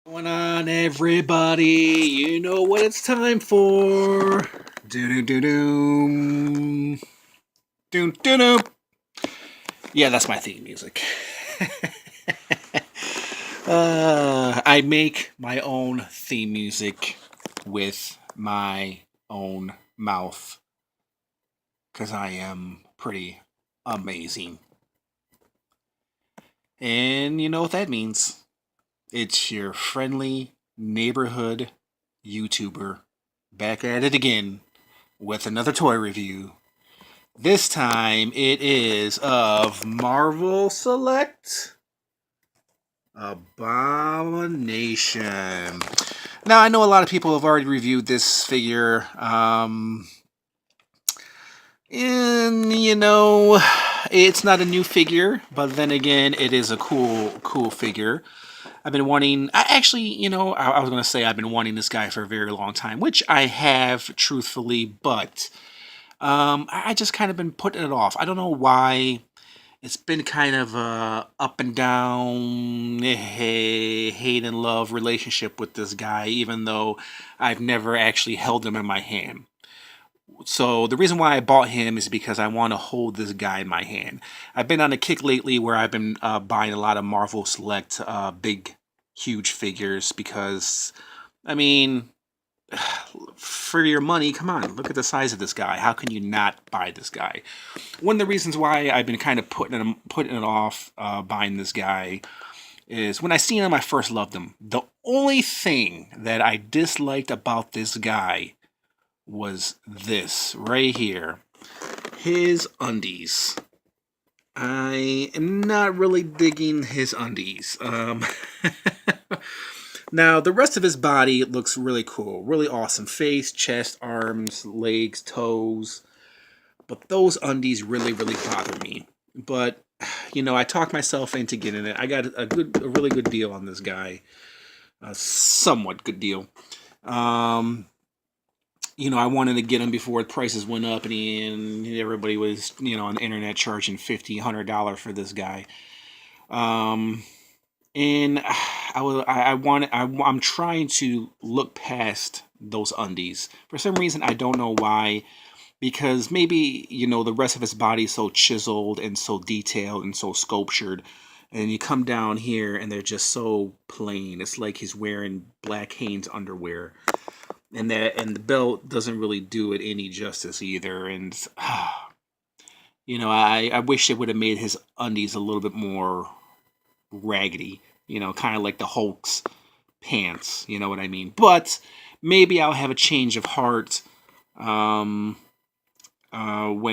Going on, everybody? You know what it's time for. Do do do do do do do. Yeah, that's my theme music. I make my own theme music with my own mouth because I am pretty amazing. And you know what that means? It's your friendly neighborhood YouTuber back at it again with another toy review. This time it is of Marvel Select Abomination. Now, I know a lot of people have already reviewed this figure. And, it's not a new figure, but then again, it is a cool figure. I've been wanting. I actually, I was going to say I've been wanting this guy for a very long time, which I have, truthfully, but I just kind of been putting it off. I don't know why. It's been kind of a up and down, hate and love relationship with this guy, even though I've never actually held him in my hand. So the reason why I bought him is because I want to hold this guy in my hand. I've been on a kick lately where I've been buying a lot of Marvel Select big, huge figures because, I mean, for your money, come on, look at the size of this guy. How can you not buy this guy? One of the reasons why I've been kind of putting it off buying this guy is when I seen him, I first loved him. The only thing that I disliked about this guy was this right here. His undies. I am not really digging his undies. Now, the rest of his body looks really cool. Really awesome. Face, chest, arms, legs, toes. But those undies really bother me. But, I talked myself into getting it. I got a really good deal on this guy. A somewhat good deal. I wanted to get him before the prices went up, and everybody was, on the internet charging $50, $100 for this guy. And I'm trying to look past those undies. For some reason, I don't know why. Because maybe, the rest of his body is so chiseled and so detailed and so sculptured. And you come down here and they're just so plain. It's like he's wearing black Hanes underwear. And the belt doesn't really do it any justice either. And I wish it would have made his undies a little bit more raggedy, kind of like the Hulk's pants, you know what I mean? But maybe I'll have a change of heart when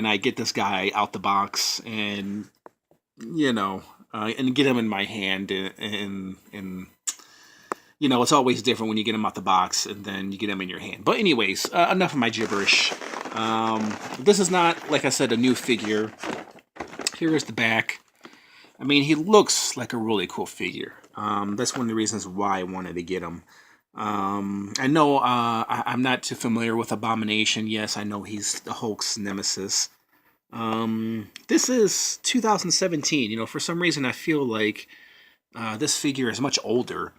I get this guy out the box and and get him in my hand and it's always different when you get him out the box and then you get him in your hand. But anyways, enough of my gibberish. This is not, like I said, a new figure. Here is the back. I mean, he looks like a really cool figure. That's one of the reasons why I wanted to get him. I know I'm not too familiar with Abomination. Yes, I know he's the Hulk's nemesis. This is 2017. For some reason I feel like this figure is much older.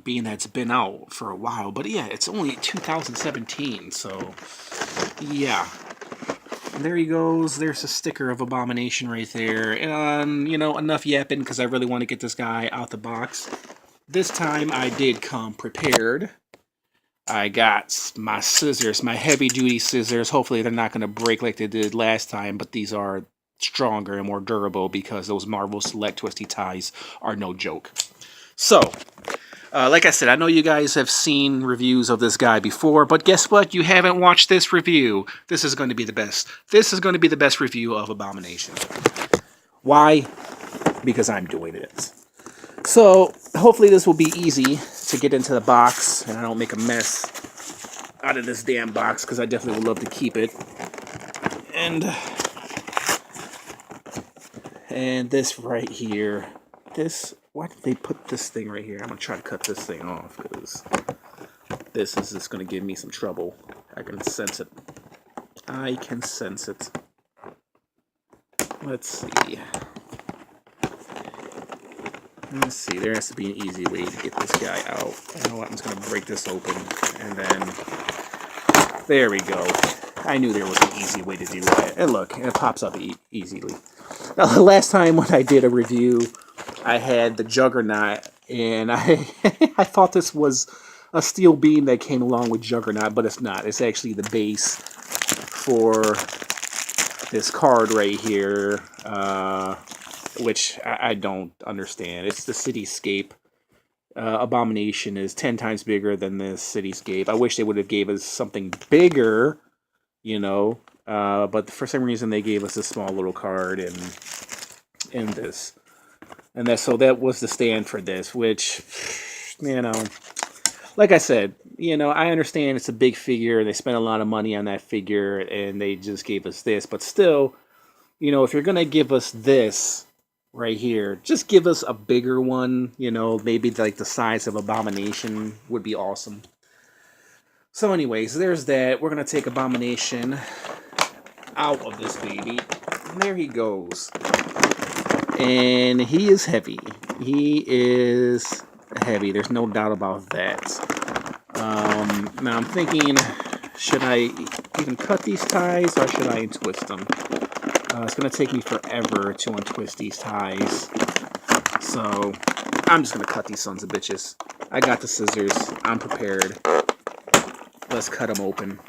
Being that it's been out for a while. But yeah, it's only 2017, so yeah. And there he goes. There's a sticker of Abomination right there. And, enough yapping because I really want to get this guy out the box. This time I did come prepared. I got my scissors, my heavy-duty scissors. Hopefully they're not going to break like they did last time, but these are stronger and more durable because those Marvel Select Twisty Ties are no joke. So, like I said, I know you guys have seen reviews of this guy before, but guess what? You haven't watched this review. This is going to be the best. This is going to be the best review of Abomination. Why? Because I'm doing it. So, hopefully this will be easy to get into the box, and I don't make a mess out of this damn box, because I definitely would love to keep it. And this right here, why did they put this thing right here? I'm going to try to cut this thing off, because this is just going to give me some trouble. I can sense it. I can sense it. Let's see. Let's see, there has to be an easy way to get this guy out. You know what, I'm just going to break this open, and then, there we go. I knew there was an easy way to do that. And look, it pops up easily. Now, the last time when I did a review, I had the Juggernaut, and I I thought this was a steel beam that came along with Juggernaut, but it's not. It's actually the base for this card right here, which I don't understand. It's the Cityscape. Abomination is 10 times bigger than this Cityscape. I wish they would have gave us something bigger, you know, but for some reason they gave us a small little card in this. And that was the stand for this, which, you know, like I said, you know, I understand it's a big figure. They spent a lot of money on that figure, and they just gave us this. But still, you know, if you're going to give us this right here, just give us a bigger one. You know, maybe like the size of Abomination would be awesome. So anyways, there's that. We're going to take Abomination out of this baby. And there he goes. And he is heavy. He is heavy. There's no doubt about that. Now I'm thinking, should I even cut these ties or should I untwist them? It's going to take me forever to untwist these ties. So I'm just going to cut these sons of bitches. I got the scissors. I'm prepared. Let's cut them open.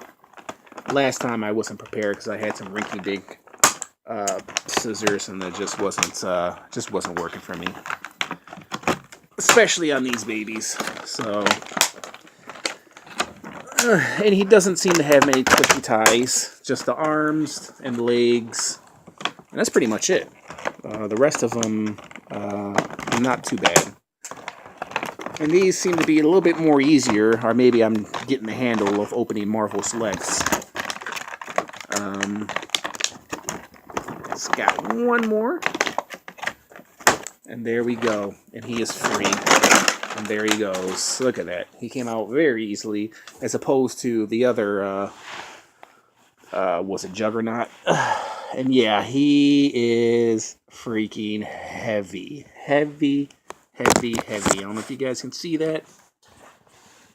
Last time I wasn't prepared because I had some rinky-dink scissors, and it just wasn't working for me, especially on these babies. So, and he doesn't seem to have many twisty ties, just the arms and legs, and that's pretty much it. The rest of them, not too bad. And these seem to be a little bit more easier, or maybe I'm getting the handle of opening Marvel Selects. It's got one more. And there we go. And he is free. And there he goes. Look at that. He came out very easily, as opposed to the other, was it Juggernaut? And yeah, he is freaking heavy. Heavy. I don't know if you guys can see that,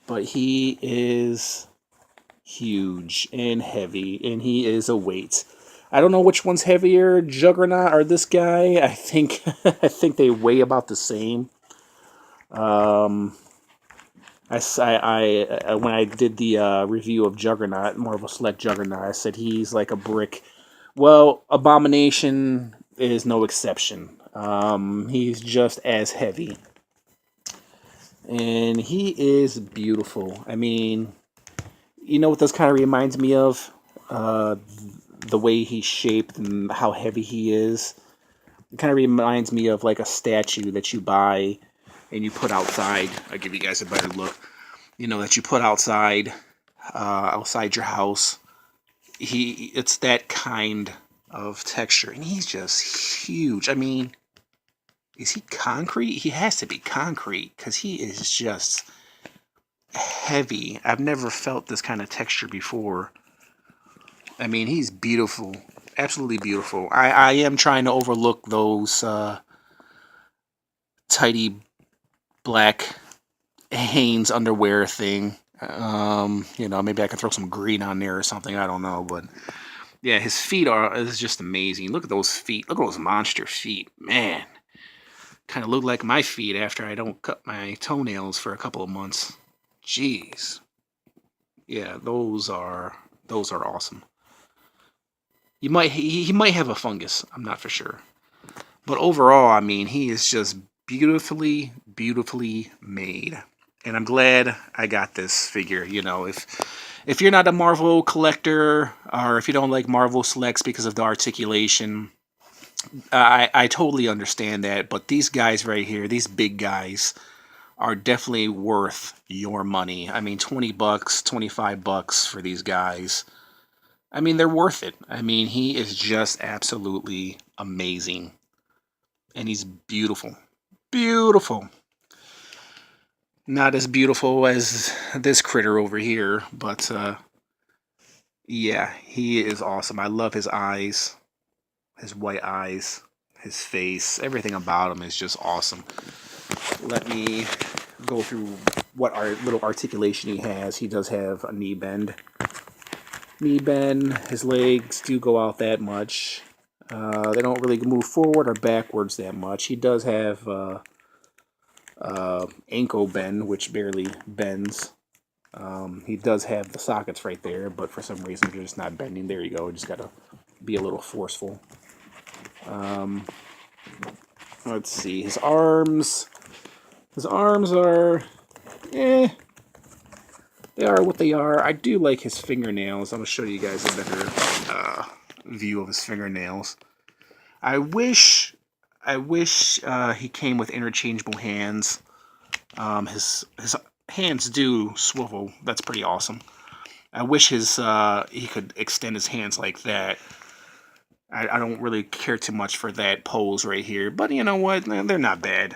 but he is huge and heavy, and he is a weight. I don't know which one's heavier, Juggernaut or this guy. I think they weigh about the same. When I did the review of Juggernaut, Marvel Select Juggernaut, I said he's like a brick. Well, Abomination is no exception. He's just as heavy. And he is beautiful. I mean, you know what this kind of reminds me of? The way he's shaped and how heavy he is. It kind of reminds me of like a statue that you buy and you put outside. I'll give you guys a better look. You know, that you put outside your house. It's that kind of texture, and he's just huge. I mean, is he concrete? He has to be concrete because he is just heavy. I've never felt this kind of texture before. I mean, he's beautiful. Absolutely beautiful. I am trying to overlook those tidy black Hanes underwear thing. You know, maybe I can throw some green on there or something. I don't know, but yeah, his feet is just amazing. Look at those feet. Look at those monster feet, man. Kind of look like my feet after I don't cut my toenails for a couple of months. Jeez. Yeah, those are awesome. He might have a fungus. I'm not for sure. But overall, I mean, he is just beautifully made. And I'm glad I got this figure. You know, if you're not a Marvel collector, or if you don't like Marvel Selects because of the articulation, I totally understand that. But these guys right here, these big guys, are definitely worth your money. I mean, $20, $25 for these guys. I mean, they're worth it. I mean, he is just absolutely amazing. And he's beautiful. Beautiful. Not as beautiful as this critter over here, but yeah, he is awesome. I love his eyes, his white eyes, his face, everything about him is just awesome. Let me go through what our little articulation he has. He does have a knee bend. Knee bend. His legs do go out that much. They don't really move forward or backwards that much. He does have ankle bend, which barely bends. He does have the sockets right there, but for some reason they're just not bending. There you go. You just gotta be a little forceful. Let's see. His arms. His arms are, they are what they are. I do like his fingernails. I'm gonna show you guys a better view of his fingernails. I wish he came with interchangeable hands. His hands do swivel. That's pretty awesome. I wish he could extend his hands like that. I don't really care too much for that pose right here, but you know what? They're not bad.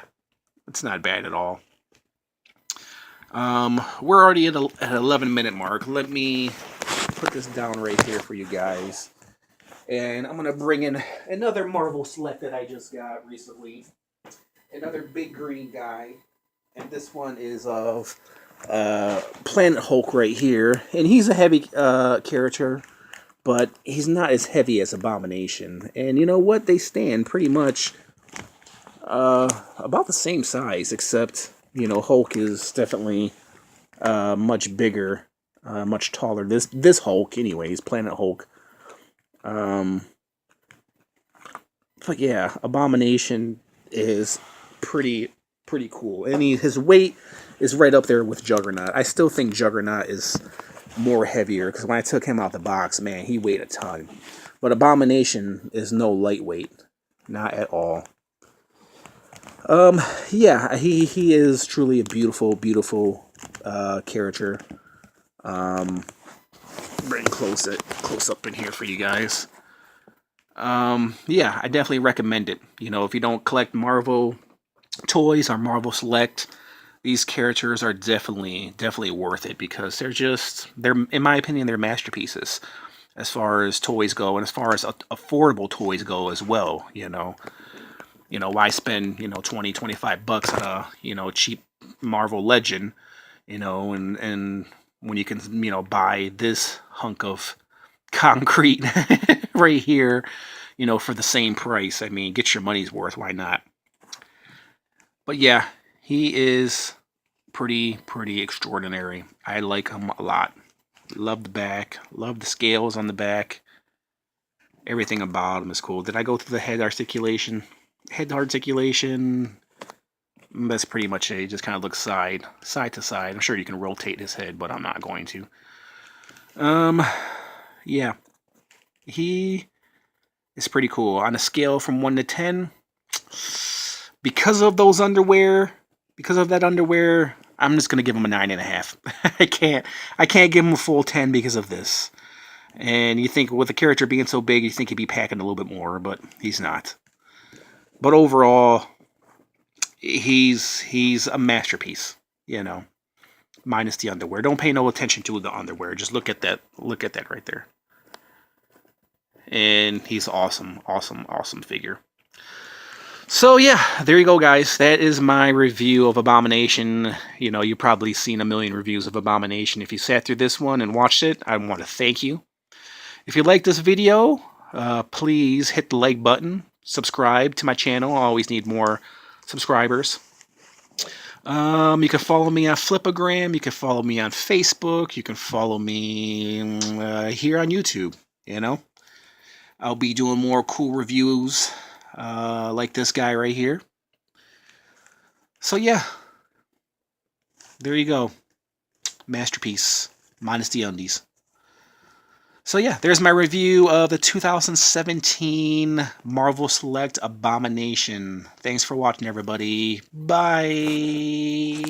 It's not bad at all. We're already at 11-minute mark. Let me put this down right here for you guys. And I'm going to bring in another Marvel Select that I just got recently. Another big green guy. And this one is of Planet Hulk right here. And he's a heavy character, but he's not as heavy as Abomination. And you know what? They stand pretty much about the same size, except, you know, Hulk is definitely much bigger, much taller. This Hulk, anyways, Planet Hulk. But yeah, Abomination is pretty cool, and his weight is right up there with Juggernaut. I still think Juggernaut is more heavier, because when I took him out the box, man, he weighed a ton. But Abomination is no lightweight, not at all. Yeah, he is truly a beautiful character. Bring close up in here for you guys. Yeah, I definitely recommend it. You know, if you don't collect Marvel toys or Marvel Select, these characters are definitely worth it, because they're in my opinion, they're masterpieces as far as toys go, and as far as affordable toys go as well. You know, why spend, you know, $20-25 on a, you know, cheap Marvel Legend, you know, and when you can, you know, buy this hunk of concrete right here, you know, for the same price. I mean, get your money's worth. Why not? But yeah, he is pretty extraordinary. I like him a lot. Love the back. Love the scales on the back. Everything about him is cool. Did I go through the head articulation? Head articulation. That's pretty much it. He just kind of looks side to side. I'm sure you can rotate his head, but I'm not going to. Yeah. He is pretty cool. On a scale from 1 to 10, because of that underwear, I'm just gonna give him a 9.5. I can't give him a full 10 because of this. And you think, with the character being so big, you think he'd be packing a little bit more, but he's not. But overall, he's a masterpiece, you know, minus the underwear. Don't pay no attention to the underwear. Just look at that right there. And he's awesome figure. So yeah, there you go, guys. That is my review of Abomination. You know, you've probably seen a million reviews of Abomination. If you sat through this one and watched it, I want to thank you. If you like this video, please hit the like button. Subscribe to my channel. I always need more subscribers. You can follow me on Flipagram. You can follow me on Facebook. You can follow me here on YouTube. You know, I'll be doing more cool reviews like this guy right here. So yeah, there you go. Masterpiece, minus the undies. So yeah, there's my review of the 2017 Marvel Select Abomination. Thanks for watching, everybody. Bye.